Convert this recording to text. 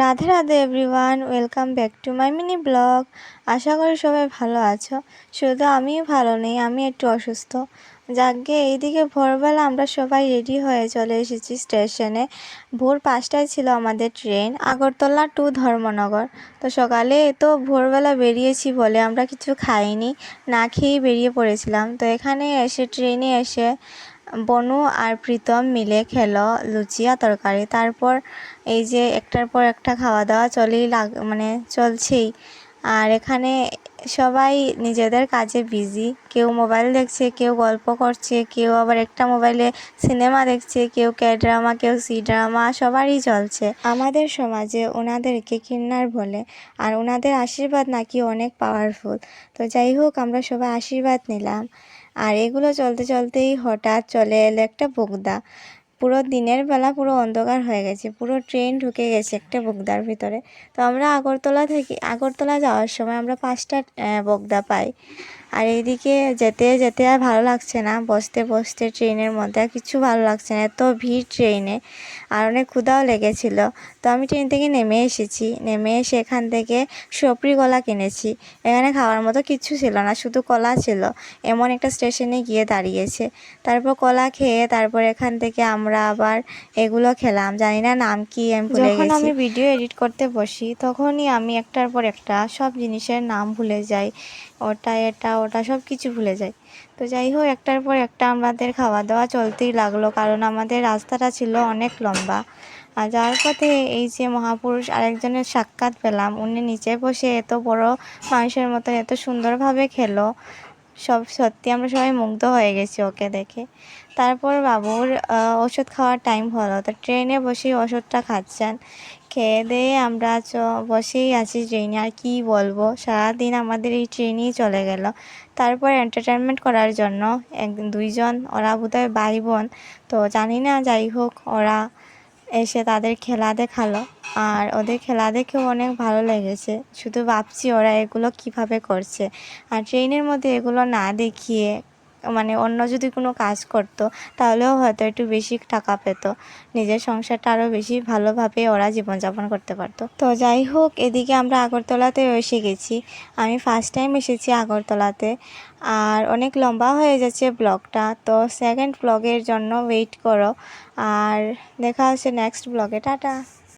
Radhe Radhe everyone, welcome back to my mini blog. আশা করি সবাই ভালো আছো। শুধু আমিও ভালো নেই, আমি একটু অসুস্থ। যাকে এইদিকে ভোরবেলা আমরা সবাই রেডি হয়ে চলে এসেছি স্টেশনে। ভোর 5টায় ছিল আমাদের ট্রেন, আগরতলা টু ধর্মনগর। তো সকালে তো ভোরবেলা বেরিয়েছি বলে আমরা কিছু খাইনি, না খেয়েই বেরিয়ে পড়েছিলাম। তো এখানে এসে ট্রেনে এসে বনু আর প্রীতম মিলে খেলো লুচি আর তরকারি। তারপর এই যে একটার পর একটা খাওয়া দাওয়া চলছেই। আর এখানে সবাই নিজেদের কাজে বিজি, কেউ মোবাইল দেখছে, কেউ গল্প করছে, কেউ আবার একটা মোবাইলে সিনেমা দেখছে, কেউ কে ড্রামা, কেউ সি ড্রামা, সবারই চলছে। আমাদের সমাজে ওনাদেরকে কিন্নার বলে, আর ওনাদের আশীর্বাদ নাকি অনেক পাওয়ারফুল। তো যাই হোক, আমরা সবাই আশীর্বাদ নিলাম। আর এগুলো চলতে চলতেই হঠাৎ চলে এলো একটা বগদা। পুরো দিনের বেলা পুরো অন্ধকার হয়ে গেছে, পুরো ট্রেন ঢুকে গেছে একটা বগদার ভিতরে। তো আমরা আগরতলা যাওয়ার সময় আমরা 5টা বগদা পাই। আর এইদিকে যেতে যেতে আর ভালো লাগছে না, বসতে বসতে ট্রেনের মধ্যে আর কিছু ভালো লাগছে না, এত ভিড় ট্রেনে। আর অনেক ক্ষুধাও লেগেছিল। তো আমি ট্রেন থেকে নেমে এসেছি, নেমে এসে এখান থেকে সপরি কলা কিনেছি। এখানে খাওয়ার মতো কিচ্ছু ছিল না, শুধু কলা ছিল। এমন একটা স্টেশনে গিয়ে দাঁড়িয়েছে। তারপর কলা খেয়ে তারপর এখান থেকে আমরা আবার এগুলো খেলাম, জানি না নাম কি, আমি ভুলে গেছি। যখন আমি ভিডিও এডিট করতে বসি তখনই আমি একটার পর একটা সব জিনিসের নাম ভুলে যাই, ওটা এটা ওটা সব কিছু ভুলে যাই। তো যাই হোক, একটার পর একটা আমাদের খাওয়া দাওয়া চলতেই লাগলো, কারণ আমাদের রাস্তাটা ছিল অনেক লম্বা। আর যাওয়ার পথে এই যে মহাপুরুষ আরেকজনের সাক্ষাৎ পেলাম, উনি নিচে বসে এত বড় মানুষের মতো এত সুন্দরভাবে খেলো, সত্যি আমরা সবাই মুগ্ধ হয়ে গেছি ওকে দেখে। তারপর বাবুর ওষুধ খাওয়ার টাইম হলো, তো ট্রেনে বসেই ওষুধটা খাচ্ছেন। খেয়ে দিয়ে আমরা বসেই আছি ট্রেনে। আর কি বলবো, সারাদিন আমাদের এই ট্রেনেই চলে গেল। তারপর এন্টারটেনমেন্ট করার জন্য দুইজন, ওরা বোধহয় ভাই বোন, তো জানি না, যাই হোক ওরা এসে তাদের খেলা দেখালো। আর ওদের খেলা দেখেও অনেক ভালো লেগেছে, শুধু ভাবছি ওরা এগুলো কিভাবে করছে। আর ট্রেনের মধ্যে এগুলো না দেখিয়ে অন্য যদি কোনো কাজ করতো তাহলেও হয়তো একটু বেশি টাকা পেত, নিজের সংসারটা আরও বেশি ভালোভাবে ওরা জীবনযাপন করতে পারতো। তো যাই হোক, এদিকে আমরা আগরতলাতে এসে গেছি। আমি ফার্স্ট টাইম এসেছি আগরতলাতে। আর অনেক লম্বা হয়ে যাচ্ছে ব্লগটা, তো সেকেন্ড ব্লগের জন্য ওয়েট করো। আর দেখা হচ্ছে নেক্সট ব্লগে, টাটা।